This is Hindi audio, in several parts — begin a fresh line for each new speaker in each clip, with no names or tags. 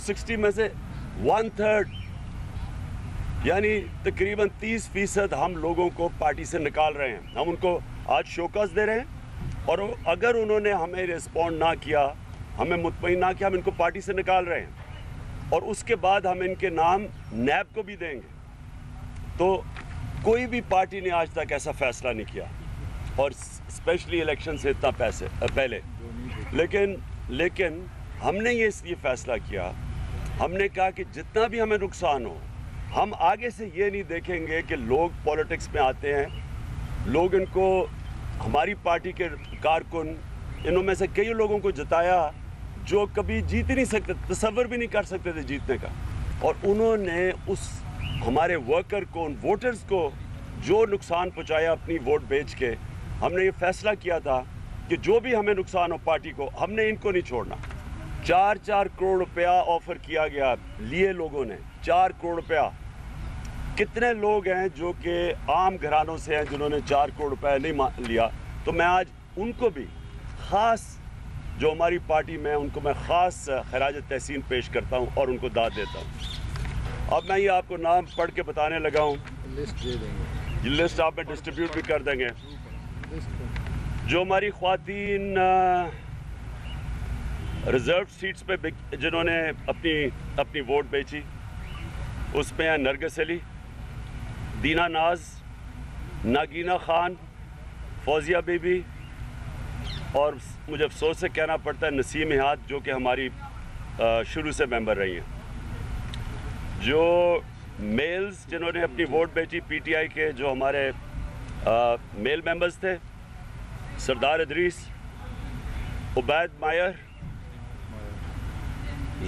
60 में से 1/3 यानी तकरीबन 30% हम लोगों को पार्टी से निकाल रहे हैं। हम उनको आज शोकस दे रहे हैं और अगर उन्होंने हमें रिस्पॉन्ड ना किया, हमें मुतमईन ना किया, हम इनको पार्टी से निकाल रहे हैं और उसके बाद हम इनके नाम नैब को भी देंगे। तो कोई भी पार्टी ने आज तक ऐसा फैसला नहीं किया और स्पेशली इलेक्शन से इतना पहले। लेकिन हमने ये फैसला किया, हमने कहा कि जितना भी हमें नुकसान हो, हम आगे से ये नहीं देखेंगे कि लोग पॉलिटिक्स में आते हैं, लोग इनको हमारी पार्टी के कारकुन इनमें से कई लोगों को जिताया जो कभी जीत ही नहीं सकते, तसव्वुर भी नहीं कर सकते थे जीतने का, और उन्होंने उस हमारे वर्कर को, उन वोटर्स को जो नुकसान पहुंचाया अपनी वोट बेच के। हमने ये फैसला किया था कि जो भी हमें नुकसान हो पार्टी को, हमने इनको नहीं छोड़ना। 4-4 करोड़ रुपया ऑफर किया गया, लिए लोगों ने 4 करोड़ रुपया। कितने लोग हैं जो कि आम घरानों से हैं जिन्होंने 4 करोड़ रुपया नहीं लिया। तो मैं आज उनको भी ख़ास, जो हमारी पार्टी में, उनको मैं ख़ास खराज तहसीन पेश करता हूं और उनको दाद देता हूं। अब मैं ये आपको नाम पढ़ के बताने लगा हूं,
लिस्ट दे देंगे,
ये लिस्ट आप में डिस्ट्रीब्यूट भी कर देंगे। जो हमारी ख्वातीन रिजर्व सीट्स पे जिन्होंने अपनी वोट बेची, उसमें हैं नरगिस अली, दीना नाज, नागीना खान, फौजिया बीबी और मुझे अफसोस से कहना पड़ता है नसीम इहाद, जो कि हमारी शुरू से मेंबर रही हैं। जो मेल्स जिन्होंने अपनी वोट बेची पीटीआई के, जो हमारे मेल मेंबर्स थे, सरदार इदरीस, उबैद मायर,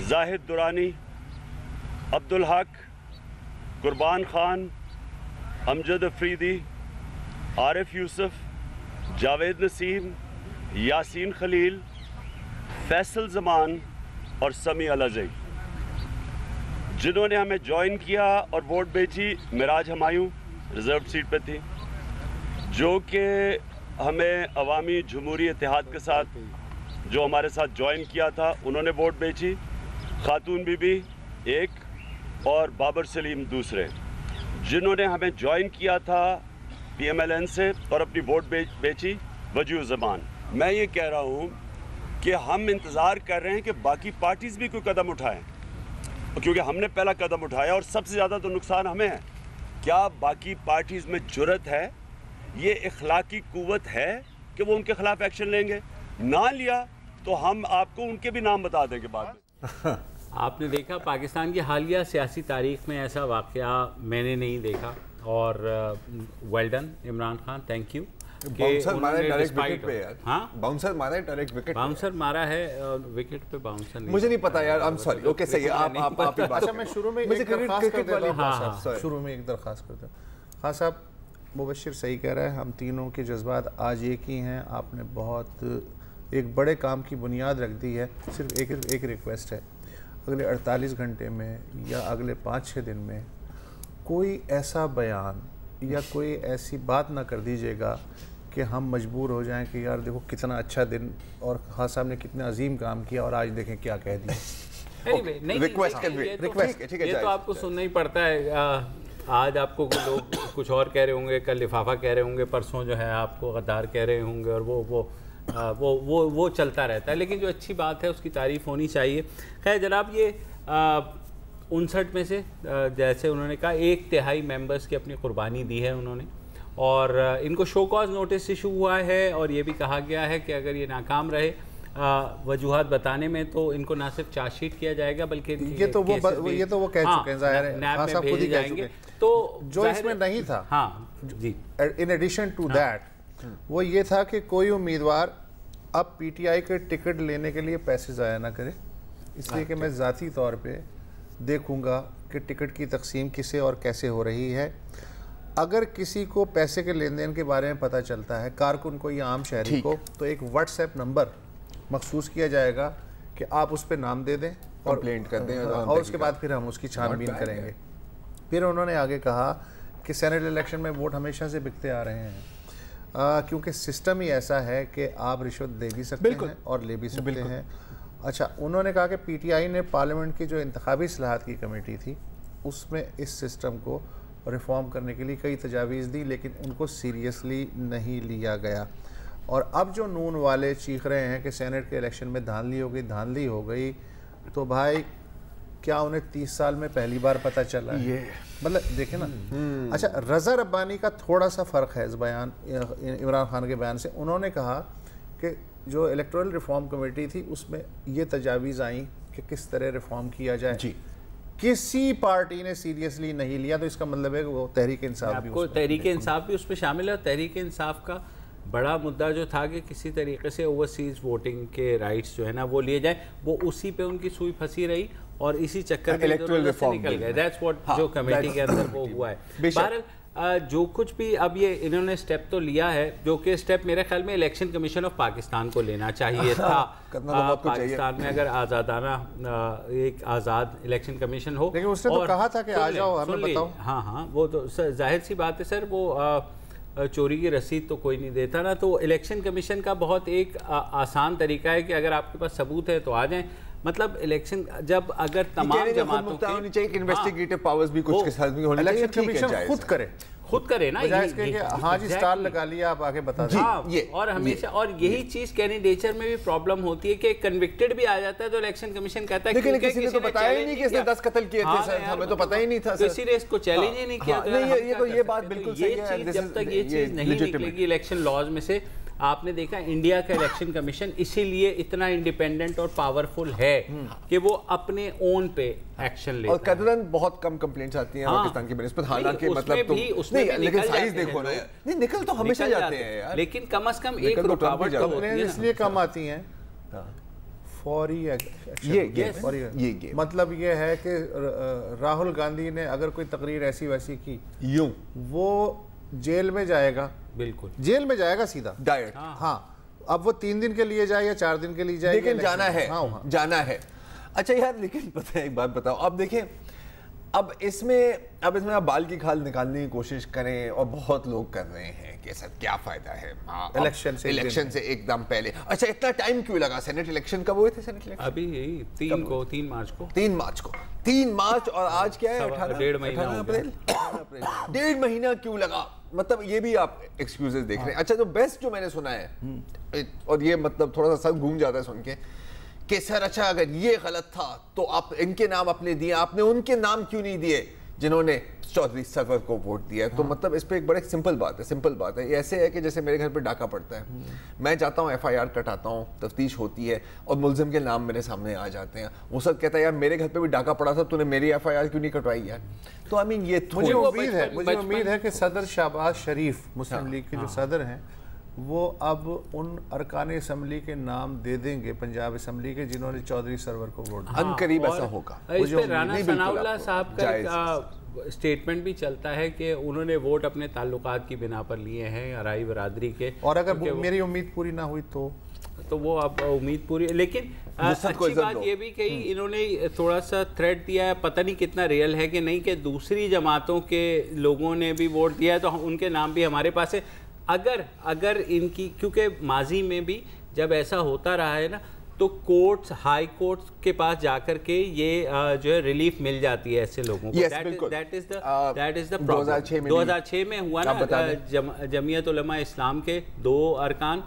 जाहिद दुरानी, अब्दुल हक, कुर्बान खान, अमजद अफरीदी, आरिफ यूसुफ, जावेद नसीम, यासीन खलील, फैसल जमान और समी अलजई, जिन्होंने हमें ज्वाइन किया और वोट बेची। मिराज हमायूं रिजर्व सीट पे थी, जो कि हमें अवामी जमहूरी इत्तेहाद के साथ, जो हमारे साथ ज्वाइन किया था, उन्होंने वोट बेची। खातून बीबी एक और बाबर सलीम दूसरे, जिन्होंने हमें ज्वाइन किया था PMLN से और अपनी वोट बेची वजू ज़मान। मैं ये कह रहा हूँ कि हम इंतज़ार कर रहे हैं कि बाकी पार्टीज़ भी कोई कदम उठाएं, क्योंकि हमने पहला कदम उठाया और सबसे ज़्यादा तो नुकसान हमें है। क्या बाकी पार्टीज़ में जुर्रत है, ये इखलाकी कुव्वत है कि वो उनके ख़िलाफ़ एक्शन लेंगे? ना लिया तो हम आपको उनके भी नाम बता देंगे बाद में।
आपने देखा पाकिस्तान की हालिया सियासी तारीख में ऐसा वाक़या मैंने नहीं देखा, और well done Imran Khan, thank you.
Bouncer मारा है डायरेक्ट विकेट पे यार।
हाँ,
बाउंसर मारा है डायरेक्ट विकेट,
बाउंसर मारा है विकेट पे, बाउंसर नहीं।
मुझे नहीं पता यार, आई एम सॉरी। ओके सही है, आप ही बात।
अच्छा, मैं शुरू में
मुझे
एक दरख्वास्त कर देता हूं।
हाँ,
शुरू में एक दरख्वास्त करता हूं। हाँ साहब, मुबशिर सही कह रहा है, हम तीनों के जज्बात आज एक ही हैं। आपने बहुत एक बड़े काम की बुनियाद रख दी है। सिर्फ एक रिक्वेस्ट है, अगले 48 घंटे में या अगले 5-6 दिन में कोई ऐसा बयान या कोई ऐसी बात ना कर दीजिएगा कि हम मजबूर हो जाएं कि यार देखो कितना अच्छा दिन और खान साहब ने कितना अजीम काम किया और आज देखें क्या कह दिया।
रिक्वेस्ट
ये तो आपको सुनना ही पड़ता है। आज आपको लोग कुछ और कह रहे होंगे, कल लिफाफा कह रहे होंगे, परसों जो है आपको गद्दार कह रहे होंगे, और वो चलता रहता है। लेकिन जो अच्छी बात है उसकी तारीफ़ होनी चाहिए। खैर जनाब, ये 59 में से जैसे उन्होंने कहा 1/3 मेंबर्स की अपनी कुर्बानी दी है उन्होंने, और इनको शो कॉज नोटिस इशू हुआ है, और ये भी कहा गया है कि अगर ये नाकाम रहे वजूहात बताने में तो इनको ना सिर्फ चार्जशीट किया जाएगा बल्कि
ये तो वो कह चुके हैं, जाहिर है
नैब में भेजे जाएंगे।
तो जो इसमें नहीं था,
हाँ जी,
इन एडिशन टू दैट, वो ये था कि कोई उम्मीदवार अब PTI के टिकट लेने के लिए पैसे ज़ाया ना करे, इसलिए कि मैं ज़ाती तौर पे देखूंगा कि टिकट की तकसीम किसे और कैसे हो रही है। अगर किसी को पैसे के लेन देन के बारे में पता चलता है, कारकुन को या आम शहरी को, तो एक WhatsApp नंबर मखसूस किया जाएगा कि आप उस पर नाम दे दें और
कंप्लेंट कर दें,
और उसके बाद फिर हम उसकी छानबीन करेंगे। फिर उन्होंने आगे कहा कि सेनेट इलेक्शन में वोट हमेशा से बिकते आ रहे हैं, क्योंकि सिस्टम ही ऐसा है कि आप रिश्वत दे भी सकते हैं और ले भी सकते हैं, अच्छा, उन्होंने कहा कि पीटीआई ने पार्लियामेंट की जो इंतखाबी इस्लाहात की कमेटी थी उसमें इस सिस्टम को रिफॉर्म करने के लिए कई तजावीज़ दी, लेकिन उनको सीरियसली नहीं लिया गया। और अब जो नून वाले चीख रहे हैं कि सेनेट के इलेक्शन में धांधली हो गई, तो भाई क्या उन्हें 30 साल में पहली बार पता चला है? ये मतलब देखें ना। अच्छा, रज़ा रब्बानी का थोड़ा सा फ़र्क है इस बयान इमरान खान के बयान से। उन्होंने कहा कि जो इलेक्टोरल रिफॉर्म कमेटी थी उसमें ये तजावीज़ आई कि किस तरह रिफॉर्म किया जाए जी। किसी पार्टी ने सीरियसली नहीं लिया, तो इसका मतलब है कि वो तहरीक इंसाफ भी,
तहरीक इंसाफ भी उसमें शामिल है। तहरीक इंसाफ का बड़ा मुद्दा जो था कि किसी तरीके से ओवरसीज वोटिंग के राइट्स जो है ना वो लिए जाए, वो उसी पे उनकी सुई फंसी रही और इसी चक्कर में इलेक्टोरल रिफॉर्म निकल गए। दैट्स व्हाट जो कमेटी के अंदर वो हुआ है। बहरहाल जो कुछ भी अब ये इन्होंने स्टेप तो लिया है, जो कि स्टेप मेरे ख्याल में इलेक्शन कमीशन ऑफ पाकिस्तान को लेना चाहिए था। पाकिस्तान में अगर आज़ादाना एक आज़ाद इलेक्शन कमीशन हो,
लेकिन उसने तो कहा था कि आ जाओ हमें बताओ।
हाँ, वो तो जाहिर सी बात है सर, वो चोरी की रसीद तो कोई नहीं देता ना। तो इलेक्शन कमीशन का बहुत एक आसान तरीका है कि अगर आपके पास सबूत है तो आ जाएं। मतलब इलेक्शन जब अगर तमाम जमातों की
होनी चाहिए, इन्वेस्टिगेटिव पावर्स भी कुछ के साथ भी होनी चाहिए,
इलेक्शन कमीशन खुद करे ना। हाँ जी, स्टार लगा लिया, आप आगे बता दें।
और हमेशा और यही चीज कैंडिडेचर में भी प्रॉब्लम होती है कि कन्विक्टेड भी आ जाता है तो इलेक्शन कमीशन कहता है
कि किसी ने तो बताया ही नहीं कि इसने 10 कत्ल किए थे सर, हमें तो पता ही नहीं था,
किसी ने इसको चैलेंज ही नहीं किया।
ये बात बिल्कुल सही है।
जब तक ये चीज नहीं निकलेगी इलेक्शन लॉज में से, आपने देखा इंडिया का इलेक्शन कमीशन इसीलिए इतना इंडिपेंडेंट और पावरफुल है कि वो अपने ओन पे एक्शन लेता है।
और कतरन बहुत कम कंप्लेंट्स आती हैं पाकिस्तान की बेनिस्बत, हालांकि मतलब तो नहीं, लेकिन साइज देखो ना, नहीं निकल तो हमेशा जाते हैं यार,
लेकिन कम से कम एक रुकावट तो होती है।
इसलिए कम आती हैं फौरी ये मतलब ये है कि राहुल गांधी ने अगर कोई तकरीर ऐसी वैसी की,
यूं वो
जेल में जाएगा,
बिल्कुल
जेल में जाएगा सीधा
डायरेक्ट।
हाँ, अब वो 3 दिन के लिए जाए या 4 दिन के लिए जाए,
लेकिन जाना है। हाँ, जाना है। अच्छा यार, लेकिन पता है एक बात बताओ, अब देखें, अब इसमें आप बाल की खाल निकालने की कोशिश करें, और बहुत लोग कर रहे हैं कि सर क्या फायदा है इलेक्शन से एकदम पहले। अच्छा, इतना टाइम क्यों लगा? सेनेट इलेक्शन कब हुए थे? सेनेट इलेक्शन
अभी यही 3
मार्च और आज क्या है?
18
डेढ़ महीना क्यों लगा? मतलब ये भी आप एक्सक्यूजेस देख रहे हैं। अच्छा, जो बेस्ट जो मैंने सुना है, और ये मतलब थोड़ा सा सर घूम जाता है सुन के, कि सर अच्छा अगर ये गलत था तो आप इनके नाम अपने दिए, आपने उनके नाम क्यों नहीं दिए जिन्होंने चौधरी सरवर को वोट दिया? तो मतलब इस पे एक बड़े सिंपल बात है। ये ऐसे है कि जैसे मेरे घर पे डाका पड़ता है, मैं जाता हूँ, FIR कटाता हूँ, तफ्तीश होती है और मुलजिम के नाम मेरे सामने आ जाते हैं। वो सब कहता है यार मेरे घर पे भी डाका पड़ा था, तूने मेरी FIR क्यों नहीं कटवाई यार? तो आई मीन ये
मुझे उम्मीद है कि सदर शहबाज शरीफ मुस्लिम लीग के जो सदर हैं, वो अब उन अरकान असम्बली के नाम दे देंगे पंजाब असम्बली के जिन्होंने चौधरी सरवर को वोट दिया।
अनकरीब ऐसा होगा।
इस पे राना सनाउल्लाह साहब का स्टेटमेंट भी चलता है कि उन्होंने वोट अपने ताल्लुकात की बिना पर लिए हैं, अराई बरादरी के,
और अगर मेरी उम्मीद पूरी ना हुई तो
वो अब उम्मीद पूरी। लेकिन अच्छी बात ये भी कही इन्होंने, थोड़ा सा थ्रेट दिया है, पता नहीं कितना रियल है कि नहीं, कि दूसरी जमातों के लोगों ने भी वोट दिया है तो उनके नाम भी हमारे पास है। अगर इनकी, क्योंकि माजी में भी जब ऐसा होता रहा है ना, तो कोर्ट्स, हाई कोर्ट्स के पास जाकर के ये जो है रिलीफ मिल जाती है ऐसे लोगों को। That is the problem. 2006 में हुआ ना, जमीयत उलमा इस्लाम के 2 अरकान,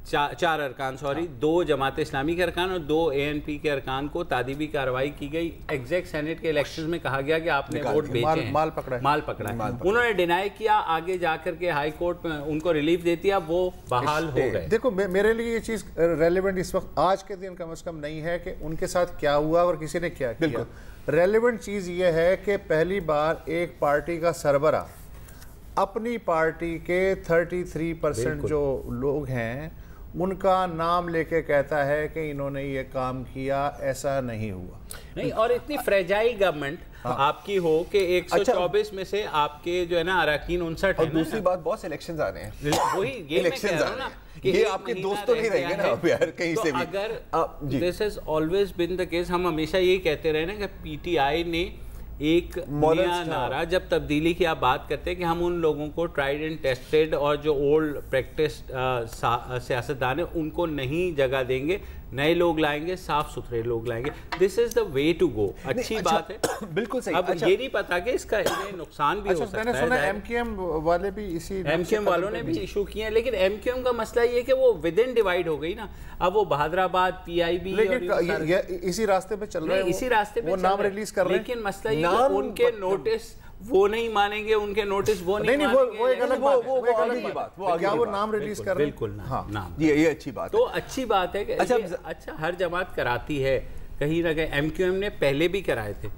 4 अरकान, 2 जमात इस्लामी के अरकान और 2 ANP के अरकान को तादीबी कार्रवाई की गई। एग्जैक्ट सेनेट के इलेक्शन में कहा गया कि आपने वोट बेचे हैं, माल पकड़ा है। उन्होंने डिनाई किया, आगे जाकर के हाई कोर्ट में उनको रिलीफ दे दिया, वो बहाल हो गए।
देखो, मेरे लिए ये चीज़ रेलेवेंट इस वक्त आज के दिन कम से कम नहीं है कि उनके साथ क्या हुआ और किसी ने क्या किया। रेलेवेंट चीज़ ये है कि पहली बार एक पार्टी का सरबरा अपनी पार्टी के 33% जो लोग हैं उनका नाम लेके कहता है कि इन्होंने ये काम किया, ऐसा नहीं हुआ।
नहीं, और इतनी फ्रेजाइल गवर्नमेंट आपकी हो कि 124 में से आपके जो है ना अरकान 59
और दूसरी बात, बहुत इलेक्शंस आ रहे हैं,
वही ये
इलेक्शंस आ रहे हैं, ये आपके दोस्त तो नहीं रहेंगे ना यार कहीं से भी।
अगर this has always been the case, हम हमेशा यही कहते रहे ना कि PTI ने एक नया नारा, जब तब्दीली की आप बात करते हैं कि हम उन लोगों को ट्राइड एंड टेस्टेड और जो ओल्ड प्रैक्टिस सियासतदान है उनको नहीं जगह देंगे, नए लोग लाएंगे, साफ सुथरे लोग लाएंगे। This is the way to go. अच्छी बात है,
बिल्कुल सही।
अब ये नहीं पता कि इसका नुकसान भी हो सकता है।
मैंने सुना एमक्यूएम वाले भी इसी
एमक्यूएम वालों ने भी इशू किए हैं, लेकिन एमक्यूएम का मसला ये है कि वो विद इन डिवाइड हो गई ना। अब वो बहादुराबाद, पीआईबी,
लेकिन इसी रास्ते पे चल रहे हैं,
इसी रास्ते पे
वो नाम रिलीज कर रहे हैं,
लेकिन मसला ये कि उनके नोटिस वो नहीं मानेंगे, उनके नोटिस वो नहीं मानेंगे।
वो एक अलग बात, वो आगे की बात,
क्या
वो नाम रिलीज कर रहे हैं,
बिल्कुल नाम,
ये अच्छी बात
तो अच्छी बात है कि अच्छा हर जमात कराती है कहीं ना कहीं। एमक्यूएम ने पहले भी कराए थे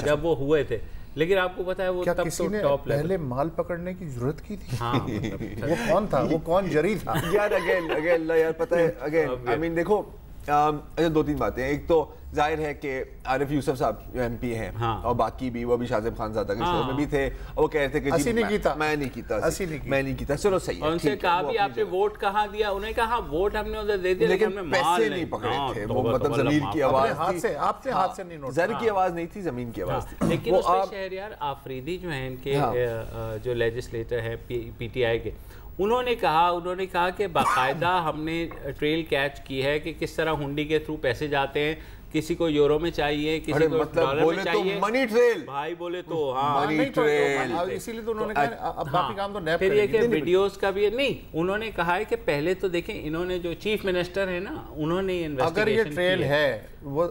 जब वो हुए थे, लेकिन आपको पता है वो
क्या
तब
किसी ने
टॉप
पहले माल पकड़ने की जरूरत की थी?
हाँ,
वो कौन था, वो कौन जरी था
यार? अगेन यार पता है, अगेन आई मीन देखो, अच्छा 2-3 बातें। एक तो जाहिर है कि आरिफ यूसुफ साहब जो एमपी हैं,
हाँ।
और बाकी भी, वो भी शाजिब खानजादा के शो में भी थे, वो कह रहे थे कि
मैं
नहीं कीता। चलो सही है,
उनसे कहा भी आपने वोट कहाँ दिया, उन्हें कहा वोट हमने उधर दे दिया,
लेकिन पैसे नहीं पकड़े थे। वो मतलब जमीन की आवाज थी,
आपसे हाथ से नहीं,
जर की आवाज नहीं थी, जमीन की आवाज थी।
लेकिन उसमें शहरयार आफरीदी जो है इनके जो लेजिस्लेटर है पीटीआई के, उन्होंने कहा कि बाकायदा हमने ट्रेल कैच की है कि किस तरह हुंडी के थ्रू पैसे जाते हैं, किसी को यूरो में चाहिए, किसी को डॉलर में चाहिए,
तो मनी ट्रेल
भाई बोले तो हाँ
मनी ट्रेल,
इसीलिए तो उन्होंने कहा अब बाकी काम तो नैप
फिर ये कि वीडियोस का भी नहीं, उन्होंने कहा है कि पहले तो देखें, इन्होंने जो चीफ मिनिस्टर है ना, उन्होंने
अगर ये ट्रेल है वो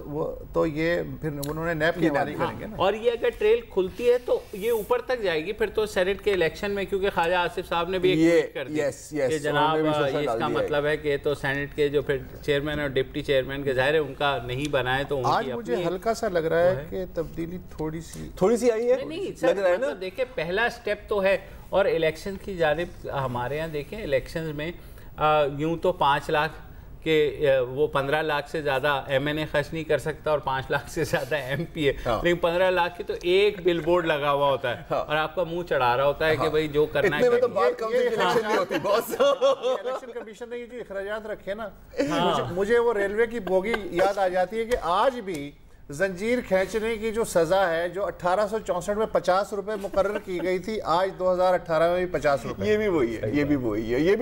तो ये फिर उन्होंने नैप की बारी करेंगे ना,
और ये अगर ट्रेल खुलती है तो ये ऊपर तक जाएगी फिर तो सेनेट के इलेक्शन में, क्योंकि ख्वाजा आसिफ साहब ने भी एक ट्वीट कर दिया कि जनाब ये इसका मतलब है कि तो सेनेट के जो फिर चेयरमैन और डिप्टी चेयरमैन के जाहिर है उनका नहीं बनाए, तो
आज मुझे हल्का सा लग रहा है कि तब्दीली थोड़ी सी आई है,
नहीं लग रहा है ना। देखिए पहला स्टेप तो है, और इलेक्शन की जानिब हमारे यहाँ देखें इलेक्शंस में यूं तो 5 लाख के वो 15 लाख से ज़्यादा एमएनए खर्च नहीं कर सकता और 5 लाख से ज़्यादा एमपी है, लेकिन 15 लाख की तो एक बिलबोर्ड लगा हुआ होता है और आपका मुंह चढ़ा रहा होता है कि भाई जो करना है।
तो बात कम से इलेक्शन नहीं होती बॉस।
इलेक्शन कमीशन ने ये जो अखराजात रखे ना, मुझे वो रेलवे की बोगी याद आ जाती है कि आज भी जंजीर खींचने की जो सजा है जो 1864 में 50 रुपए मुकर्रर की गई थी, आज 2018 में भी 50 रुपए।
ये भी वही है, ये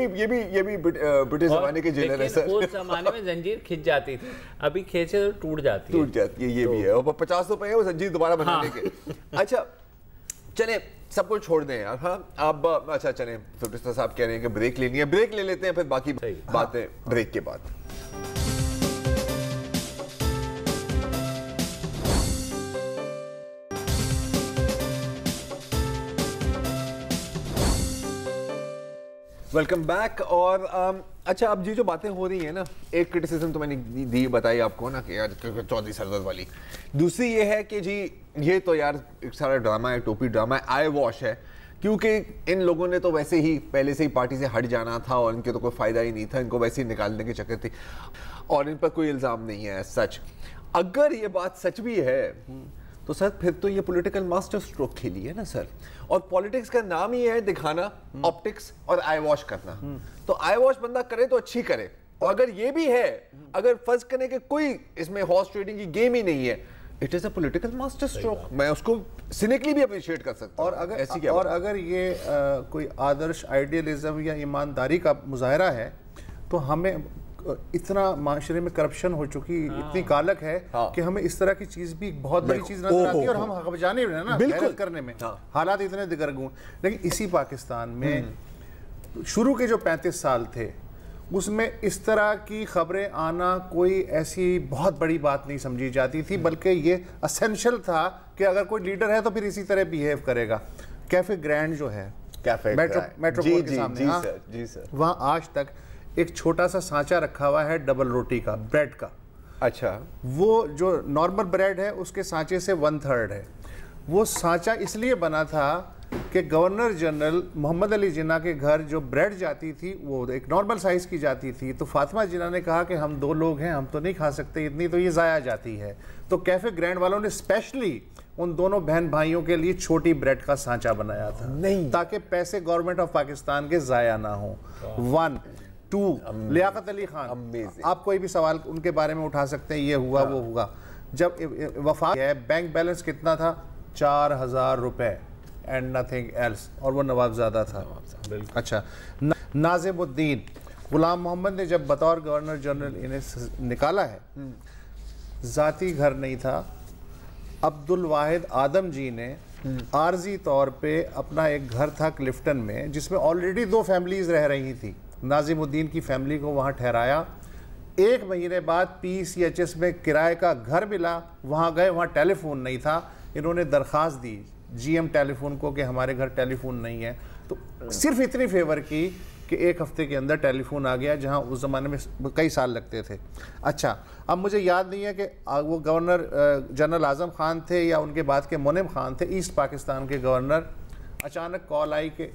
भी ब्रिटिश जमाने के जेलर है सर।
उस जमाने में जंजीर खिंच जाती थी, अभी खींचे तो टूट जाती
है, ये भी है। और 50 रुपए है वो जंजीर दोबारा बनाने के। अच्छा चले सब कुछ छोड़ दें यार। हाँ अब अच्छा चले, सुटिस्ता साहब कह रहे हैं कि ब्रेक लेनी है, ब्रेक ले लेते हैं, फिर बाकी बातें ब्रेक के बाद। Welcome back. और अच्छा अब ये जो बातें हो रही है ना, एक क्रिटिसिज्म तो मैंने दी बताई आपको ना कि यार चौधरी सरदर्द वाली, दूसरी ये है कि जी ये तो यार एक सारा ड्रामा है, टोपी ड्रामा है, आई वॉश है, क्योंकि इन लोगों ने तो वैसे ही पहले से ही पार्टी से हट जाना था और इनके तो कोई फ़ायदा ही नहीं था, इनको वैसे ही निकालने के चक्कर थी और इन पर कोई इल्ज़ाम नहीं है सच। अगर ये बात सच भी है तो सर फिर तो ये पॉलिटिकल मास्टर स्ट्रोक खेली है ना सर, और पॉलिटिक्स का नाम ही है दिखाना, ऑप्टिक्स और आई वॉश करना। तो आई वॉश बंदा करे तो अच्छी करे, और अगर ये भी है, अगर फर्ज करने के कोई इसमें हॉर्स ट्रेडिंग की गेम ही नहीं है, it is a political master stroke. मैं उसको सिनिकली भी अप्रिशिएट कर सकता हूं।
और अगर ये कोई आदर्श आइडियलिज्म या ईमानदारी का मुजाहरा है तो हमें इतना माशरे में करप्शन हो चुकी, इतनी कालक है कि हमें इस तरह की चीज भी बहुत बड़ी चीज नजर आती है और हम हकबजाने में ना बिल्कुल करने में हालात इतने दिगरगुन। लेकिन इसी पाकिस्तान में शुरू के जो 35 साल थे उसमें इस तरह की खबरें आना कोई ऐसी बहुत बड़ी बात नहीं समझी जाती थी, बल्कि ये असेंशियल था कि अगर कोई लीडर है तो फिर इसी तरह बिहेव करेगा। कैफे ग्रैंड जो है मेट्रोपोल के सामने, वहाँ आज तक एक छोटा सा सांचा रखा हुआ है डबल रोटी का, ब्रेड का।
अच्छा,
वो जो नॉर्मल ब्रेड है उसके सांचे से 1/3 है। वो सांचा इसलिए बना था कि गवर्नर जनरल मोहम्मद अली जिन्ना के घर जो ब्रेड जाती थी वो एक नॉर्मल साइज़ की जाती थी, तो फातिमा जिन्ना ने कहा कि हम 2 लोग हैं, हम तो नहीं खा सकते इतनी, तो ये ज़ाया जाती है। तो कैफे ग्रैंड वालों ने स्पेशली उन दोनों बहन भाइयों के लिए छोटी ब्रेड का सांचा बनाया था, नहीं ताकि पैसे गवर्नमेंट ऑफ पाकिस्तान के ज़ाया ना हो। 1 2 लियाकत अली खान, आप कोई भी सवाल उनके बारे में उठा सकते हैं, ये हुआ वो हुआ। जब वफात है, बैंक बैलेंस कितना था? 4,000 रुपये एंड नथिंग एल्स, और वो नवाबजादा था। अच्छा, नाजिमुद्दीन, गुलाम मोहम्मद ने जब बतौर गवर्नर जनरल इन्हें निकाला है, ज़ाती घर नहीं था। अब्दुल वाहिद आदम जी ने आर्जी तौर पे अपना एक घर था क्लिफ्टन में, जिसमें ऑलरेडी 2 फैमिलीज रह रही थी, नाजिमुद्दीन की फैमिली को वहाँ ठहराया। 1 महीने बाद PCHS में किराए का घर मिला, वहाँ गए, वहाँ टेलीफोन नहीं था। इन्होंने दरख्वास्त दी GM टेलीफोन को कि हमारे घर टेलीफोन नहीं है, तो सिर्फ इतनी फेवर की कि 1 हफ्ते के अंदर टेलीफोन आ गया, जहां उस ज़माने में कई साल लगते थे। अच्छा, अब मुझे याद नहीं है कि वो गवर्नर जनरल आज़म ख़ान थे या उनके बाद के मुनिम ख़ान थे, ईस्ट पाकिस्तान के गवर्नर। अचानक कॉल आई कि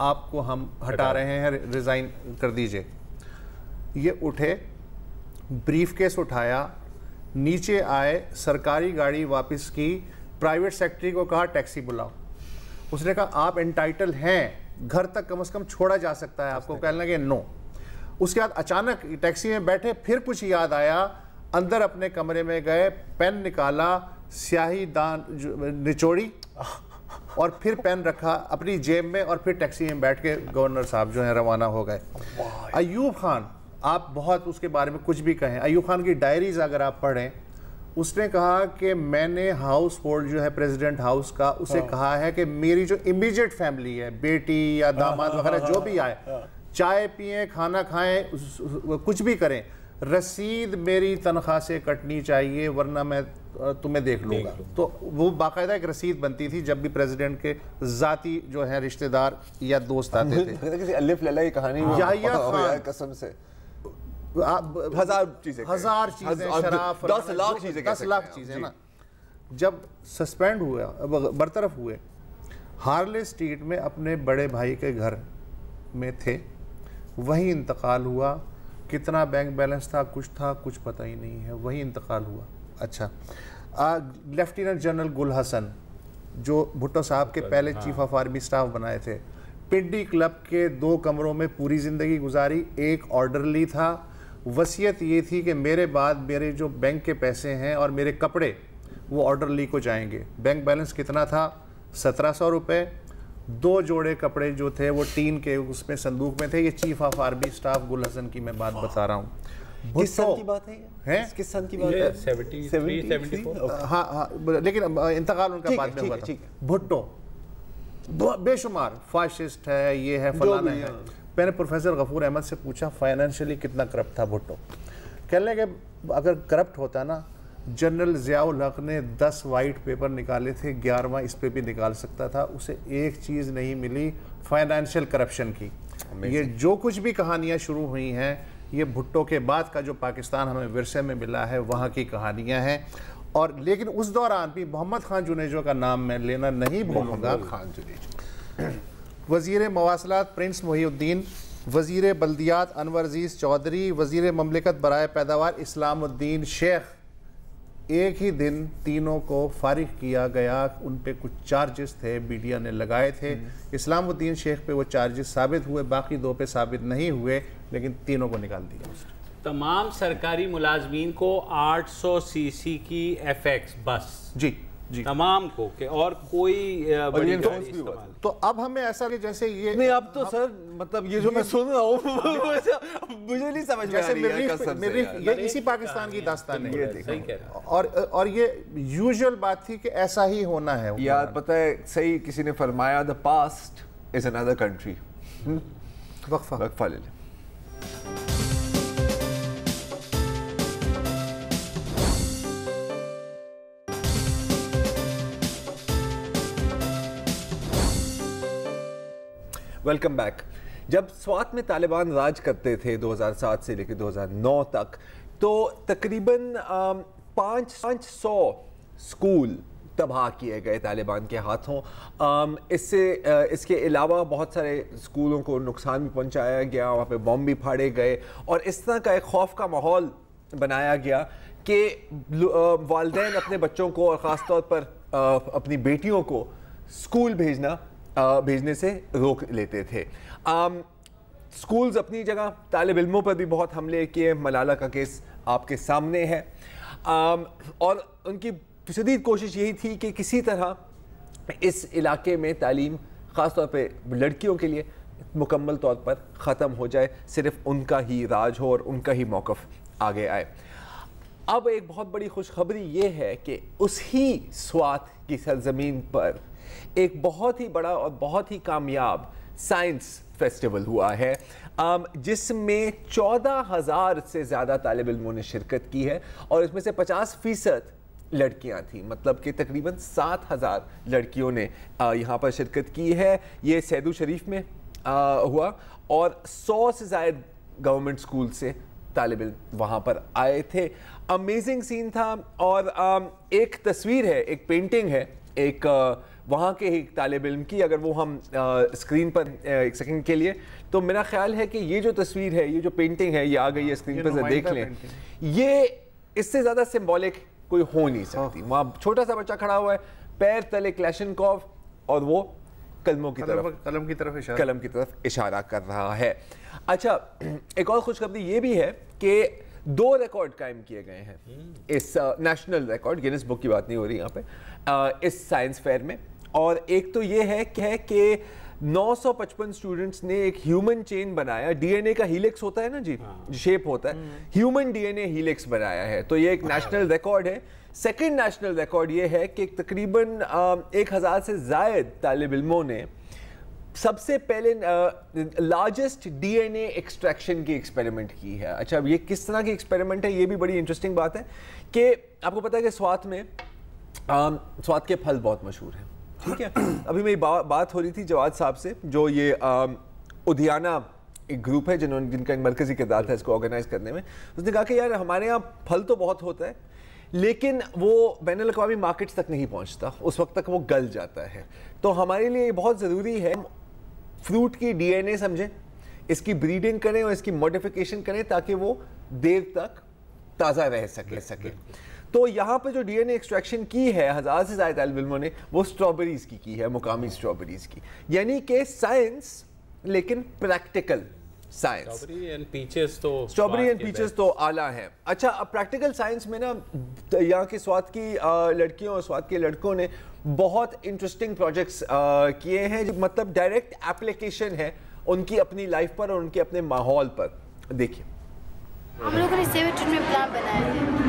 आपको हम हटा रहे हैं, रिज़ाइन कर दीजिए। ये उठे, ब्रीफ केस उठाया, नीचे आए, सरकारी गाड़ी वापस की, प्राइवेट सेक्रेटरी को कहा टैक्सी बुलाओ। उसने कहा आप एंटाइटल हैं, घर तक कम से कम छोड़ा जा सकता है आपको, कहने लगे नो। उसके बाद अचानक टैक्सी में बैठे, फिर कुछ याद आया, अंदर अपने कमरे में गए, पेन निकाला, स्याही दान निचोड़ी और फिर पेन रखा अपनी जेब में, और फिर टैक्सी में बैठ के गवर्नर साहब जो हैं रवाना हो गए। अयूब खान, आप बहुत उसके बारे में कुछ भी कहें, अयूब खान की डायरीज अगर आप पढ़ें, उसने कहा कि मैंने हाउस होल्ड जो है प्रेसिडेंट हाउस का, उसे कहा है कि मेरी जो इमीडिएट फैमिली है, बेटी या दामाद वगैरह जो भी आए, चाय पिए, खाना खाएं, कुछ भी करें, रसीद मेरी तनख्वाह से कटनी चाहिए, वरना मैं तुम्हें देख लूँगा। तो वो बाकायदा एक रसीद बनती थी जब भी प्रेसिडेंट के ज़ाती जो है रिश्तेदार या दोस्त आते थे।
किसी अलिफ लैला की कहानी
याहिया खान,
कसम से
हजार चीजें, शराब,
10 लाख चीजें,
10 लाख चीजें ना। जब सस्पेंड हुआ, बरतरफ हुए, हार्ले स्ट्रीट में अपने बड़े भाई के घर में थे, वहीं इंतकाल हुआ। कितना बैंक बैलेंस था, कुछ पता ही नहीं है, वहीं इंतकाल हुआ। अच्छा, लेफ्टिनेंट जनरल गुल हसन, जो भुट्टो साहब के पहले चीफ ऑफ आर्मी स्टाफ बनाए थे, पिंडी क्लब के 2 कमरों में पूरी ज़िंदगी गुजारी। एक ऑर्डरली था, वसीयत ये थी कि मेरे बाद मेरे जो बैंक के पैसे हैं और मेरे कपड़े वो ऑर्डरली को जाएंगे। बैंक बैलेंस कितना था? 1700 रुपये। 2 जोड़े कपड़े जो थे वो टीन के उसमें संदूक में थे। ये चीफ ऑफ आर्मी स्टाफ गुल हसन की मैं बात बता रहा हूँ।
किस साल की बात है? किस साल की बात है?
73-74।
हाँ, लेकिन इंतकाल उनका बाद में हुआ था। भुट्टो बेशुमार फाशिस्ट है, ये है, फलाना है। मैंने प्रोफेसर गफूर अहमद से पूछा फाइनेंशियली कितना करप्ट था भुट्टो। कहने लगे अगर करप्ट होता ना, जनरल ज़ियाउल हक ने 10 वाइट पेपर निकाले थे, 11वां इस पे भी निकाल सकता था। उसे एक चीज़ नहीं मिली फाइनेंशियल करप्शन की। ये जो कुछ भी कहानियाँ शुरू हुई हैं, ये भुट्टो के बाद का जो पाकिस्तान हमें विरसे में मिला है वहाँ की कहानियाँ हैं। और लेकिन उस दौरान भी मोहम्मद खान जुनेजो का नाम मैं लेना नहीं भूलूंगा। वज़ीर मवासलात प्रिंस मोहिउद्दीन, वज़ीर बल्दियात अनवर अजीज़ चौधरी, वज़ीर ममलिकत बराए पैदावार इस्लामुद्दीन शेख, एक ही दिन तीनों को फारिग किया गया। उन पे कुछ चार्जेस थे, मीडिया ने लगाए थे। इस्लामुद्दीन शेख पे वो चार्जेस साबित हुए, बाकी 2 पे साबित नहीं हुए, लेकिन तीनों को निकाल दिया।
तमाम सरकारी मुलाजमीन को 800 सीसी की FX बस,
जी जी,
तमाम को के, और कोई बड़ी गाड़ी इस्तेमाल।
तो अब हमें ऐसा कि जैसे ये
नहीं, अब तो सर मतलब ये जो मैं सुन रहा हूँ मुझे नहीं समझ में आ रही है कसम से यार।
ये इसी पाकिस्तान की दास्तान है।
सही कह रहे हैं।
और ये यूजुअल बात थी कि ऐसा ही होना है
यार। पता है, सही किसी ने फरमाया the past is another country. वक्फा ले ले। Welcome back. जब स्वात में तालिबान राज करते थे 2007 से लेकर 2009 तक, तो तकरीबन 500 स्कूल तबाह किए गए तालिबान के हाथों। इसके अलावा बहुत सारे स्कूलों को नुकसान भी पहुंचाया गया, वहाँ पे बम भी फाड़े गए, और इस तरह का एक खौफ का माहौल बनाया गया कि वालिदैन अपने बच्चों को और ख़ास तौर पर अपनी बेटियों को स्कूल भेजने से रोक लेते थे। स्कूल्स अपनी जगह, तालिब इल्मों पर भी बहुत हमले किए। मलाला का केस आपके सामने है। और उनकी शदीद कोशिश यही थी कि किसी तरह इस इलाके में तालीम ख़ास तौर पे लड़कियों के लिए मुकम्मल तौर पर ख़त्म हो जाए, सिर्फ उनका ही राज हो और उनका ही मौक़िफ़ आगे आए। अब एक बहुत बड़ी खुशखबरी ये है कि उसी स्वात की सरजमीन पर एक बहुत ही बड़ा और बहुत ही कामयाब साइंस फेस्टिवल हुआ है, जिसमें 14,000 से ज़्यादा तालिब इल्मों ने शिरकत की है और इसमें से 50% लड़कियां थीं, मतलब कि तकरीबन 7,000 लड़कियों ने यहाँ पर शिरकत की है। ये सैदू शरीफ में हुआ और 100 से ज़ायद गवर्नमेंट स्कूल से तालिब इल्म वहाँ पर आए थे। अमेजिंग सीन था और एक तस्वीर है, एक पेंटिंग है एक वहाँ के ही तालिब इल्म की, अगर वो हम स्क्रीन पर एक सेकंड के लिए, तो मेरा ख्याल है कि ये जो तस्वीर है, ये जो पेंटिंग है, ये आ गई है स्क्रीन पर, देख लें। ये इससे ज़्यादा सिंबॉलिक कोई हो नहीं सकती। वहाँ छोटा सा बच्चा खड़ा हुआ है, पैर तले क्लैशनकोव, और वो कलम की तरफ इशारा कर रहा है। अच्छा, एक और खुशखबरी ये भी है कि 2 रिकॉर्ड कायम किए गए हैं इस नेशनल रिकॉर्ड, गिनीज बुक की बात नहीं हो रही यहाँ पे, इस साइंस फेयर में। और एक तो ये है कि 955 स्टूडेंट्स ने एक ह्यूमन चेन बनाया, डीएनए का हीलिक्स होता है ना जी, शेप होता है, ह्यूमन डीएनए हीलिक्स बनाया है, तो ये एक नेशनल रिकॉर्ड है। सेकंड नेशनल रिकॉर्ड ये है कि तकरीबन 1000 से ज़ायद तालिब इल्मों ने सबसे पहले लार्जेस्ट डीएनए एक्सट्रैक्शन की एक्सपेरिमेंट की है। अच्छा, अब ये किस तरह की एक्सपेरिमेंट है, ये भी बड़ी इंटरेस्टिंग बात है कि आपको पता है कि स्वात में स्वात के फल बहुत मशहूर हैं, ठीक है। अभी मेरी बात हो रही थी जवाद साहब से, जो ये उद्याना एक ग्रुप है जिनका एक मरकजी किरदार था इसको ऑर्गेनाइज करने में। उसने कहा कि यार हमारे यहाँ फल तो बहुत होता है, लेकिन वो बैनुल अक़वामी मार्केट्स तक नहीं पहुँचता, उस वक्त तक वो गल जाता है। तो हमारे लिए ये बहुत ज़रूरी है फ्रूट की डीएनए समझें, इसकी ब्रीडिंग करें और इसकी मॉडिफिकेशन करें ताकि वो देर तक ताज़ा रह सके। तो यहाँ पे जो डीएनए एक्सट्रैक्शन की है 1000 से ज़्यादा तालिब इल्मों ने, वो स्ट्रॉबेरीज़ की है, मुकामी स्ट्रॉबेरीज़ की, यानी कि साइंस लेकिन practical science. Strawberry and peaches तो आला हैं। अच्छा, अब प्रैक्टिकल साइंस में ना यहाँ की स्वात की लड़कियों और स्वात के लड़कों ने बहुत इंटरेस्टिंग प्रोजेक्ट्स किए हैं, मतलब डायरेक्ट एप्लीकेशन है उनकी अपनी लाइफ पर और उनके अपने माहौल पर। देखिए,
हम लोगों ने सेवेज ट्रीटमेंट प्लांट बनाया है।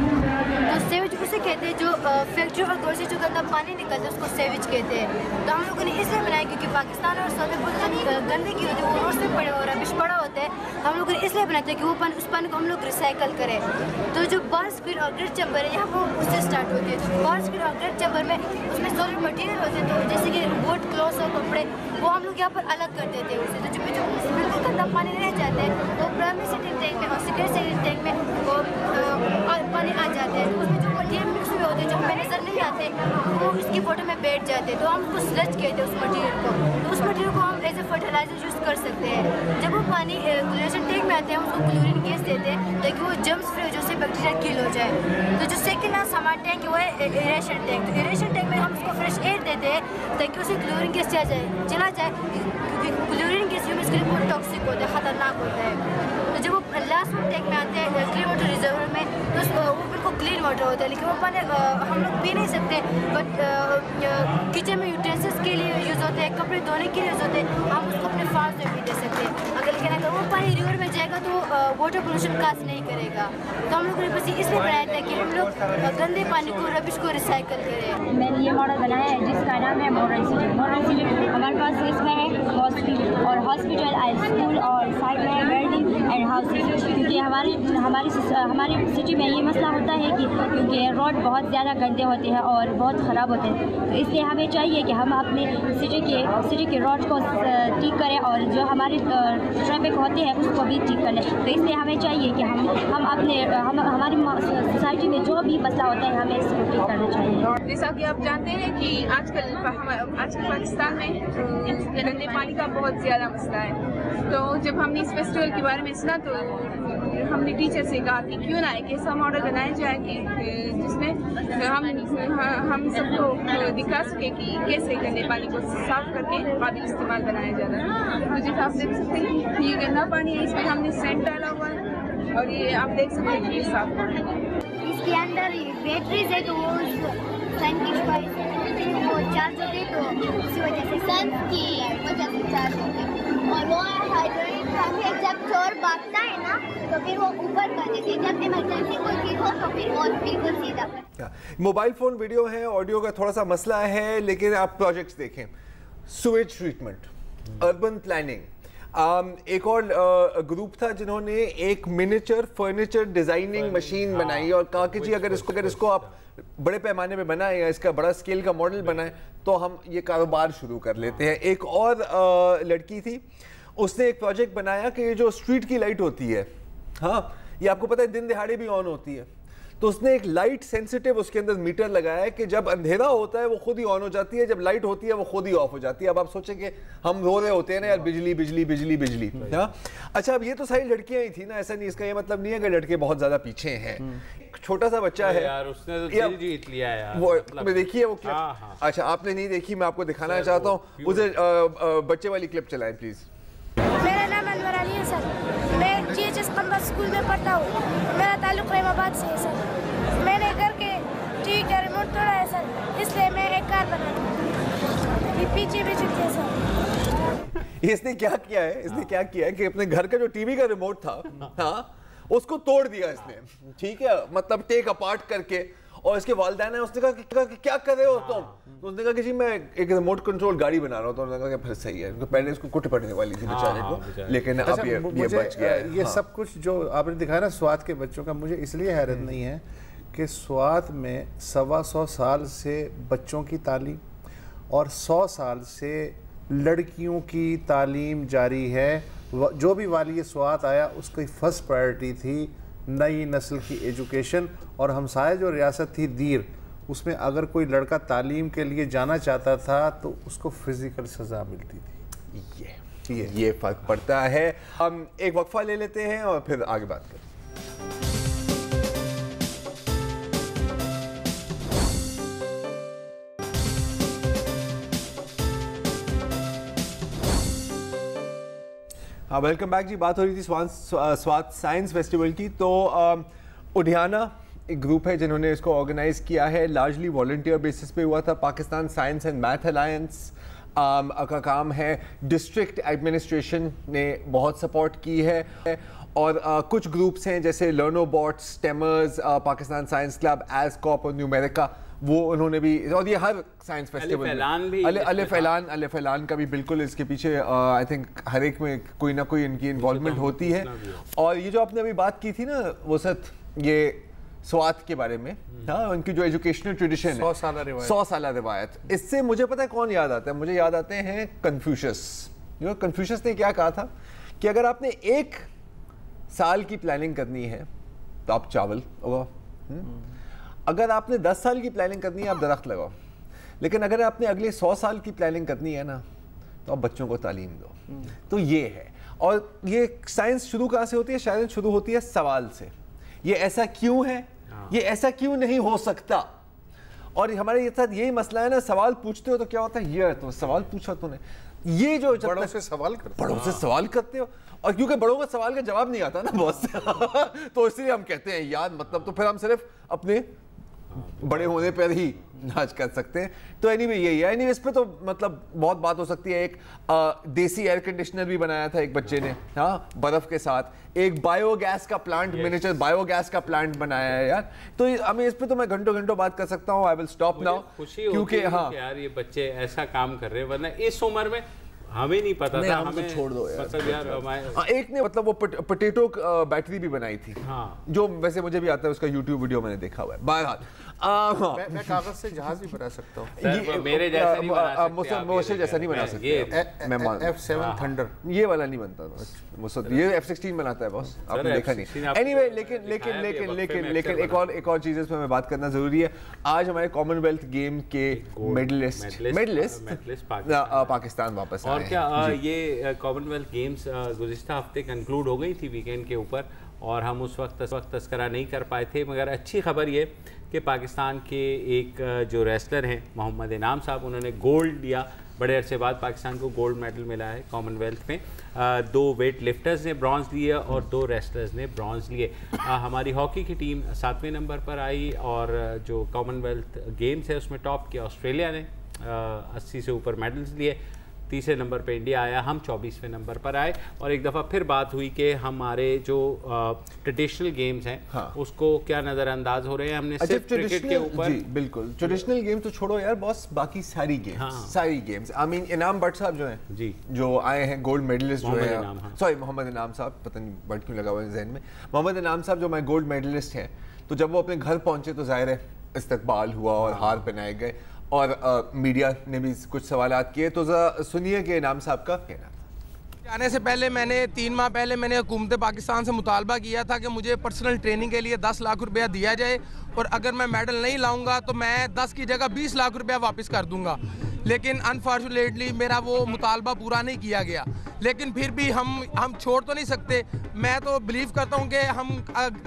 तो सेवेज उसे कहते हैं जो फैक्ट्री और घर से जो गंदा पानी निकलता है उसको सेवेज कहते हैं। तो हम लोगों ने इसलिए बनाया क्योंकि पाकिस्तान और सऊदी में बहुत गंदगी होती है, वो रोड पे पड़े हो रबिश पड़ा होता है। हम लोगों ने इसलिए बनाया था कि वो पानी, उस पानी को हम लोग रिसाइकल करें। तो जो बार्स फिर और ग्रेड चैम्बर है यहाँ वो उससे स्टार्ट होती है। तो बार्स फिर और ग्रेड चैम्बर में उसमें सॉलिड मटीरियल होते हैं, तो जैसे कि बोट क्लॉथ्स और कपड़े वो हम लोग यहाँ पर अलग कर देते हैं उससे। तो जो बिल्कुल गंदा पानी रह जाता है वो प्राइमरी सेटिंग टैंक में और सेकेंडरी सेटिंग टैंक में वो पानी आ जाते हैं। तो उसमें जो मटीरियल मिक्स हुए होते हैं जो हमें नजर नहीं आते वो इसकी फोटो में बैठ जाते हैं। तो हम उसको स्लज कहते हैं उस मटीरियल को। तो उस मटीरियल को हम एज ए फर्टिलाइजर यूज़ कर सकते हैं। जब वो पानी क्लोरीनेशन टैंक में आते हैं हम उसको क्लोरीन गैस देते हैं ताकि वो जर्म्स फ्री हो जाए, उससे बैक्टीरिया किल हो जाए। तो जो सेकेंड हमारा टैंक है वो है एरेशन टैंक। तो एरेशन टैंक में हम उसको फ्रेश एयर देते हैं ताकि उसे क्लोरीन गैस चला जाए, क्योंकि क्लोरीन गैस ह्यूमन्स के लिए बहुत टॉक्सिक होता है, ख़तरनाक होता है। तो जब वो लास्ट टैंक में आते हैं क्लीन वाटर रिजर्वर में, तो वो बिल्कुल क्लीन वाटर होता है, लेकिन वो पानी हम लोग पी नहीं सकते। बट किचन में यूटेंसिल्स के लिए यूज़ होते हैं, कपड़े धोने के लिए यूज़ होते हैं, हम उसको अपने फार्म में भी दे सकते हैं। लेकिन अगर वो पानी रिवर में जाएगा तो वाटर पोल्यूशन काज नहीं करेगा। तो हम लोगों ने बस इसलिए बनाया था कि हम लोग गंदे पानी को, रबिश को रिसाइकल करें।
मैंने ये मॉडल बनाया है जिसका नाम है मॉडर्न सिटी। मॉडर्न सिटी हमारे पास इसमें है हॉस्पिटल, स्कूल और साइड में है बिल्डिंग एंड हाउसेज। क्योंकि हमारी सिटी में ये मसला होता है कि क्योंकि रोड बहुत ज़्यादा गंदे होते हैं और बहुत ख़राब होते हैं, तो इसलिए हमें चाहिए कि हम अपने सिटी के रोड को ठीक करें और जो हमारे ट्रैफिक होते हैं उसको भी ठीक कर लें। तो इसलिए हमें चाहिए कि हम हमारी सोसाइटी में जो भी मसला होता है हमें इसको ठीक करना चाहिए।
जैसा कि आप जानते हैं कि आजकल पाकिस्तान में गंदे पानी का बहुत ज़्यादा मसला है। तो जब हमने इस फेस्टिवल के बारे में सुना तो हमने टीचर से कहा कि क्यों ना एक ऐसा मॉडल बनाया जाए कि जिसमें हम सबको दिखा सके कि कैसे गंदे पानी को साफ करके काबिल इस्तेमाल बनाया जाता है। तो जैसे आप देख सकते हैं ये गंदा पानी है, इसमें हमने सेंट डाला हुआ है और ये आप देख सकते हैं कि ये साफ पानी है।
इसके अंदर बैटरीज है तो वो सन की वो चार्ज होती तो उसी वजह से सन की वजह से चार्ज होती और वो हाइड्रोलिक फैन है जब चोर भागता है ना तो फिर वो ऊपर कर देते हैं जब इमरजेंसी कोई चीज हो तो फिर वो बिल्कुल सीधा कर।
मोबाइल फ़ोन वीडियो है, ऑडियो का थोड़ा सा मसला है, लेकिन आप प्रोजेक्ट्स देखें, सुएज ट्रीटमेंट, अर्बन प्लानिंग, एक और ग्रुप था जिन्होंने एक मिनिएचर फर्नीचर डिजाइनिंग मशीन बनाई और कहा कि जी अगर इसको आप बड़े पैमाने पे बनाए या इसका बड़ा स्केल का मॉडल बनाए तो हम ये कारोबार शुरू कर लेते हैं। एक और लड़की थी, उसने एक प्रोजेक्ट बनाया कि ये जो स्ट्रीट की लाइट होती है, हाँ ये आपको पता है दिन दिहाड़े भी ऑन होती है, तो उसने एक लाइट सेंसिटिव उसके अंदर मीटर लगाया है कि जब अंधेरा होता है वो खुद ही ऑन हो जाती है, जब लाइट होती है वो खुद ही ऑफ हो जाती है। अब आप सोचें कि हम रो रहे होते हैं ना यार बिजली बिजली बिजली बिजली, हाँ अच्छा अब ये तो सारी लड़कियां ही थी ना, ऐसा नहीं, इसका ये मतलब नहीं है कि लड़के बहुत ज्यादा पीछे हैं। छोटा सा बच्चा है
यार, उसने तो दिल जीत लिया यार,
वो
मतलब
देखिए वो क्लिप।
हाँ।
अच्छा आपने नहीं देखी, मैं आपको दिखाना चाहता हूँ, उसे बच्चे वाली क्लिप चलाएं प्लीज।
मेरा नाम अनवर अली है सर, मैं GHS कंबा स्कूल में पढ़ता हूँ, मेरा ताल्लुक रहीमाबाद से है सर। मैंने घर के टीवी का रिमोट तोड़ा है सर, इसलिए मैं एक कार बना, ये पीछे भी चलती है सर।
इसने क्या किया है, इसने क्या किया है कि अपने घर का जो टीवी का रिमोट था, हाँ उसको तोड़ दिया इसने, ठीक है, मतलब टेक अपार्ट करके, और इसके वालिदैन है, उसने कहा कि क्या कर रहे हो तुम, तो उसने कहा कि जी मैं एक रिमोट कंट्रोल गाड़ी बना रहा हूँ, तो उन्होंने कहा कि फिर सही है, पहले इसको कुट पड़ने वाली थी बेचारे को, लेकिन अब ये बच गया है।
ये सब कुछ जो आपने दिखाया ना स्वात के बच्चों का, मुझे इसलिए हैरत नहीं है कि स्वात में 125 साल से बच्चों की तालीम और 100 साल से लड़कियों की तालीम जारी है। जो भी वाली स्वात आया उसकी फर्स्ट प्रायोरिटी थी नई नस्ल की एजुकेशन, और हमसाया जो रियासत थी दीर, उसमें अगर कोई लड़का तालीम के लिए जाना चाहता था तो उसको फिजिकल सज़ा मिलती थी।
ये फर्क पड़ता है। हम एक वक्फा ले लेते हैं और फिर आगे बात करते हैं। हाँ वेलकम बैक जी। बात हो रही थी स्वात साइंस फेस्टिवल की। तो उडियाना एक ग्रुप है जिन्होंने इसको ऑर्गेनाइज किया है, लार्जली वॉलंटियर बेसिस पे हुआ था। Pakistan science and math alliance का काम है, डिस्ट्रिक्ट एडमिनिस्ट्रेशन ने बहुत सपोर्ट की है, और कुछ ग्रुप्स हैं जैसे लर्नोबॉट्स, स्टेमर्स, पाकिस्तान साइंस क्लब, एसकॉप और न्यूमेरिका, वो उन्होंने भी, और ये हर साइंस फेस्टिवल अलिफ ऐलान का भी बिल्कुल इसके पीछे आई थिंक हर एक में कोई ना कोई इनकी इन्वॉल्वमेंट होती है। और ये जो आपने अभी बात की थी ना वसत, ये स्वात के बारे में, हाँ उनकी जो एजुकेशनल ट्रेडिशन है 100 साल रिवायत, इससे मुझे पता है कौन याद आता है, मुझे याद आते हैं कन्फ्यूशियस। कन्फ्यूशियस ने क्या कहा था कि अगर आपने 1 साल की प्लानिंग करनी है तो आप चावल उगाओ, अगर आपने 10 साल की प्लानिंग करनी है आप दरख्त लगाओ, लेकिन अगर आपने अगले 100 साल की प्लानिंग करनी है ना तो आप बच्चों को तालीम दो। तो ये है, और ये साइंस शुरू कहाँ से होती है? शायद शुरू होती है सवाल से, ये ऐसा क्यों है, ये ऐसा क्यों नहीं हो सकता। और हमारे साथ यही मसला है ना, सवाल पूछते हो तो क्या होता है, ये तो सवाल पूछा तूने, ये जो
बड़ों से सवाल
करते हो, और क्योंकि बड़ों का सवाल का जवाब नहीं आता ना बहुत से तो इसलिए हम कहते हैं यार, मतलब तो फिर हम सिर्फ अपने बड़े होने पर ही नाच कर सकते हैं। तो एनीवे यही है। एनीवे इस पे तो मतलब बहुत बात हो सकती है। एक देसी एयर कंडीशनर भी बनाया था एक बच्चे ने, हाँ बर्फ के साथ। एक बायोगैस का प्लांट, मिनिएचर बायोगैस का प्लांट बनाया है यार। तो हमें इस पे तो मैं घंटों बात कर सकता हूँ। आई विल स्टॉप नाउ, क्योंकि हाँ
यार ये बच्चे ऐसा काम कर रहे हैं, वरना इस उम्र में हमें नहीं पता था। हमें
छोड़ दो यार,
मतलब यार
एक ने मतलब वो पोटैटो बैटरी भी बनाई थी, हाँ जो वैसे मुझे भी आता है, उसका यूट्यूब वीडियो मैंने देखा हुआ है। बहरहाल
मैं कागज से जहाज भी बना सकता हूँ,
मेरे जैसा नहीं बना
सकते, जैसा नहीं बना सकते। मैं
F7 थंडर
ये वाला नहीं बनता, ये F16 बनाता है बॉस, आपने देखा नहीं। एनीवे लेकिन एक और चीज इसमें मैं बात करना जरूरी है। आज हमारे कॉमनवेल्थ गेम के मेडलिस्ट पाकिस्तान वापस आए।
और क्या ये कॉमनवेल्थ गेम्स गुज़िश्ता हफ्ते कंक्लूड हो गई थी वीकेंड के ऊपर, और हम उस वक्त तस्करा नहीं कर पाए थे। मगर अच्छी खबर ये कि पाकिस्तान के एक जो रेसलर हैं मोहम्मद इनाम साहब, उन्होंने गोल्ड लिया। बड़े अरसे बाद पाकिस्तान को गोल्ड मेडल मिला है कॉमनवेल्थ में। 2 वेट लिफ्टर्स ने ब्रॉन्ज़ लिए और 2 रेसलर्स ने ब्रॉन्ज़ लिए। हमारी हॉकी की टीम 7वें नंबर पर आई और जो कॉमनवेल्थ गेम्स है उसमें टॉप किया ऑस्ट्रेलिया ने, 80 से ऊपर मेडल्स लिए। 3रे नंबर पे इंडिया आया, हम 24वें नंबर पर आए। और एक दफ़ा फिर बात हुई कि हमारे जो ट्रेडिशनल गेम्स हैं हाँ। उसको क्या नज़रअंदाज हो रहे हैं। हमने सिर्फ क्रिकेट के ऊपर,
जी बिल्कुल, ट्रेडिशनल गेम्स तो छोड़ो यार बॉस, बाकी सारी गेम्स हाँ। सारी गेम्स आई मीन इनाम भट्ट साहब जो हैं जी, जो आए हैं गोल्ड मेडलिस्ट जो है, सॉरी मोहम्मद इनाम साहब, पता नहीं भट्ट क्यों लगा हुआ है जहन में। मोहम्मद इनाम साहब जो हमारे गोल्ड मेडलिस्ट हैं, तो जब वो अपने घर पहुंचे तो जाहिर है इस्तकबाल हुआ और हार पहनाए गए और मीडिया ने भी कुछ सवालात किए। तो सुनिए कि इनाम साहब का कहना था।
आने से पहले मैंने 3 माह पहले मैंने हुकूमत पाकिस्तान से मुतालबा किया था कि मुझे पर्सनल ट्रेनिंग के लिए 10 लाख रुपया दिया जाए और अगर मैं मेडल नहीं लाऊंगा तो मैं 10 की जगह 20 लाख रुपया वापस कर दूंगा। लेकिन अनफॉर्चुनेटली मेरा वो मुतालबा पूरा नहीं किया गया। लेकिन फिर भी हम छोड़ तो नहीं सकते। मैं तो बिलीव करता हूँ कि हम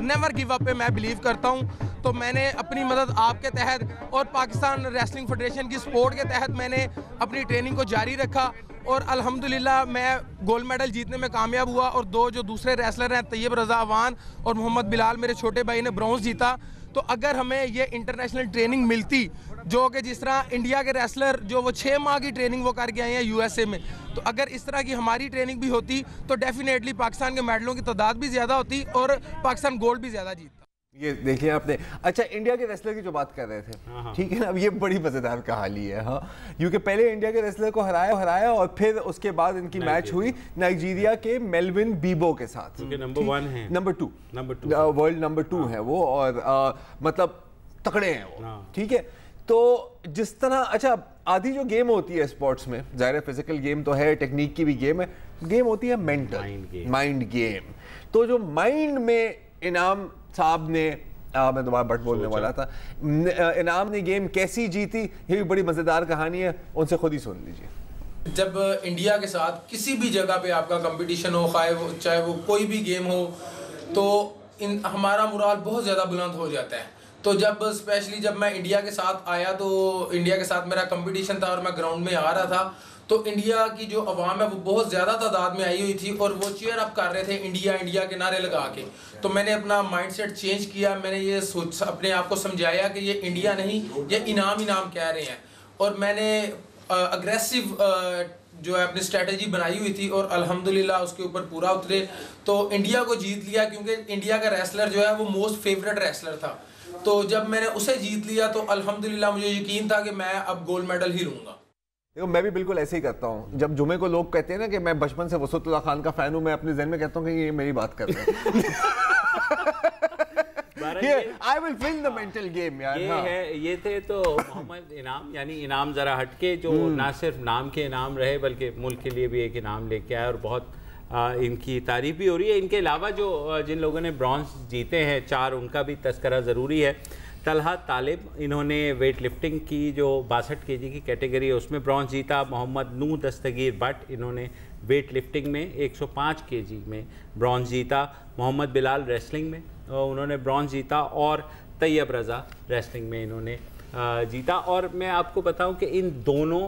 नेवर गिव अप पे मैं बिलीव करता हूँ। तो मैंने अपनी मदद आपके तहत और पाकिस्तान रेसलिंग फेडरेशन की सपोर्ट के तहत मैंने अपनी ट्रेनिंग को जारी रखा और अल्हम्दुलिल्लाह मैं गोल्ड मेडल जीतने में कामयाब हुआ। और 2 जो दूसरे रेसलर हैं तैयब रज़ा अवान और मोहम्मद बिलाल, मेरे छोटे भाई ने ब्रॉन्ज जीता। तो अगर हमें ये इंटरनेशनल ट्रेनिंग मिलती, जो कि जिस तरह इंडिया के रेसलर जो वो 6 माह की ट्रेनिंग वो करके आए हैं USA में, तो अगर इस तरह की हमारी ट्रेनिंग भी होती तो डेफिनेटली पाकिस्तान के मेडलों की तादाद भी ज़्यादा होती और पाकिस्तान गोल्ड भी ज़्यादा जीतता।
ये देखिए आपने, अच्छा इंडिया के रेसलर की जो बात कर रहे थे, ठीक है ना, अब ये बड़ी मजेदार कहानी है हाँ, क्योंकि पहले इंडिया के रेसलर को हराया और फिर उसके बाद इनकी मैच हुई नाइजीरिया के मेलविन बीबो के साथ,
नंबर 1 है,
नंबर 2 वर्ल्ड नंबर 2 है वो, और मतलब तकड़े हैं वो, ठीक है। तो जिस तरह, अच्छा आधी जो गेम होती है स्पोर्ट्स में, जाहिर है फिजिकल गेम तो है, टेक्निक की भी गेम है, गेम होती है मेंटल माइंड गेम। तो जो माइंड में इनाम साहब ने, मैं दोबारा बट बोलने वाला था, इनाम ने गेम कैसी जीती, ये भी बड़ी मजेदार कहानी है, उनसे खुद ही सुन लीजिए।
जब इंडिया के साथ किसी भी जगह पे आपका कंपटीशन हो, चाहे वो कोई भी गेम हो, तो हमारा मुराल बहुत ज़्यादा बुलंद हो जाता है। तो जब स्पेशली जब मैं इंडिया के साथ आया तो इंडिया के साथ मेरा कंपटीशन था और मैं ग्राउंड में आ रहा था, तो इंडिया की जो अवाम है वो बहुत ज़्यादा तादाद में आई हुई थी और वो चीयर अप कर रहे थे इंडिया इंडिया के नारे लगा के। तो मैंने अपना माइंडसेट चेंज किया, मैंने ये अपने आप को समझाया कि ये इंडिया नहीं, ये इनाम कह रहे हैं। और मैंने अग्रेसिव जो है अपनी स्ट्रेटजी बनाई हुई थी और अल्हम्दुलिल्लाह उसके ऊपर पूरा उतरे तो इंडिया को जीत लिया, क्योंकि इंडिया का रेसलर जो है वो मोस्ट फेवरेट रेसलर था। तो जब मैंने उसे जीत लिया तो अल्हम्दुलिल्लाह मुझे यकीन था कि मैं अब गोल्ड मेडल ही लूँगा।
देखो मैं भी बिल्कुल ऐसे ही करता हूँ। जब जुमे को लोग कहते हैं ना कि मैं बचपन से वसुतुल्लाह खान का फैन हूँ, मैं अपने ज़हन में कहता हूँ कि ये मेरी बात कर रहे हैं। I will win the mental game यार।
ये है, ये थे तो मोहम्मद इनाम, यानी इनाम ज़रा हटके, जो ना सिर्फ नाम के इनाम रहे बल्कि मुल्क के लिए भी एक इनाम लेके आए और बहुत इनकी तारीफ भी हो रही है। इनके अलावा जो जिन लोगों ने ब्रॉन्ज जीते हैं 4, उनका भी तस्करा ज़रूरी है। तलहा तालिब, इन्होंने वेट लिफ्टिंग की जो 62 kg की कैटेगरी है उसमें ब्रॉन्ज जीता। मोहम्मद नू दस्तगीर भट्ट, इन्होंने वेट लिफ्टिंग में 105 kg में ब्रॉन्ज जीता। मोहम्मद बिलाल रेसलिंग में उन्होंने ब्रॉन्ज जीता और तैयब रज़ा रेसलिंग में इन्होंने जीता। और मैं आपको बताऊं कि इन दोनों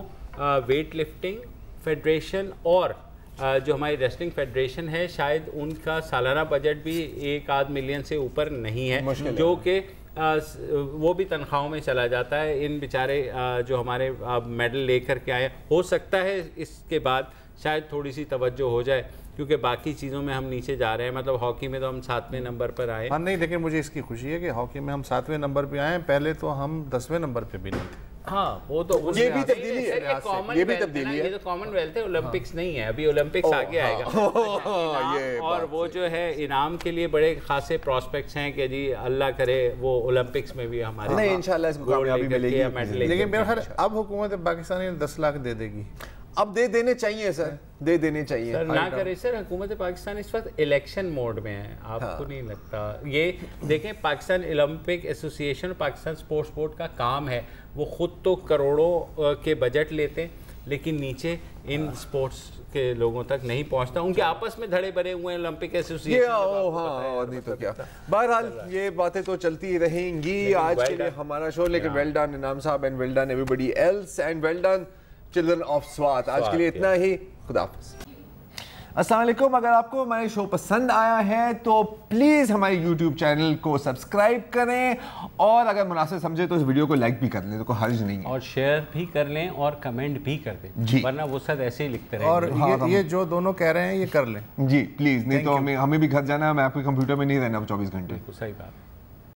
वेट लिफ्टिंग फेडरेशन और जो हमारी रेसलिंग फेडरेशन है, शायद उनका सालाना बजट भी 1-8 मिलियन से ऊपर नहीं है, जो कि वो भी तनख्वाहों में चला जाता है। इन बेचारे जो हमारे मेडल लेकर के आए, हो सकता है इसके बाद शायद थोड़ी सी तवज्जो हो जाए, क्योंकि बाकी चीज़ों में हम नीचे जा रहे हैं। मतलब हॉकी में तो हम 7वें नंबर पर आए।
हाँ नहीं, लेकिन मुझे इसकी खुशी है कि हॉकी में हम 7वें नंबर पे आए, पहले तो हम 10वें नंबर पे भी नहीं थे।
हाँ वो तो
ये भी तब्दीली है, ये भी तब्दीली है।
ये तो कॉमनवेल्थ है, ओलंपिक्स नहीं है। अभी ओलंपिक्स आगे आएगा। और वो जो है इनाम के लिए बड़े खासे प्रोस्पेक्ट्स हैं कि जी अल्लाह करे वो ओलंपिक्स में भी हमारे
नहीं इंशाल्लाह इसको कामयाबी मिलेगी।
लेकिन मेरा ख्याल अब हुकूमत पाकिस्तान 10 लाख दे देगी।
अब दे देने चाहिए सर, दे देने चाहिए
सर। ना करे सर, हुकूमत पाकिस्तान इस वक्त इलेक्शन मोड में है, आपको नहीं लगता? ये देखें, Pakistan Olympic association, Pakistan sports board का काम है, वो ख़ुद तो करोड़ों के बजट लेते हैं, लेकिन नीचे इन स्पोर्ट्स के लोगों तक नहीं पहुंचता। उनके आपस में धड़े भरे हुए हैं ओलंपिक एसोसिएशन।
और नहीं तो क्या। बहरहाल ये बातें तो चलती रहेंगी। आज के लिए हमारा शो, लेकिन वेल डन इनाम साहब and well done everybody else and well done children of Swat. आज के लिए इतना ही, खुदा हाफिज़। अस्सलाम वालेकुम। अगर आपको हमारे शो पसंद आया है तो प्लीज़ हमारे YouTube चैनल को सब्सक्राइब करें, और अगर मुनासिब समझे तो इस वीडियो को लाइक भी कर लें, तो कोई हर्ज नहीं है, और
शेयर भी कर लें और कमेंट भी कर दें
जी,
वरना वो सब ऐसे ही लिखते रहेंगे।
और ये जो दोनों कह रहे हैं ये कर लें
जी प्लीज़, नहीं तो हमें भी घर जाना है, मैं आपके कंप्यूटर में नहीं रहना 24 घंटे।
सही बात।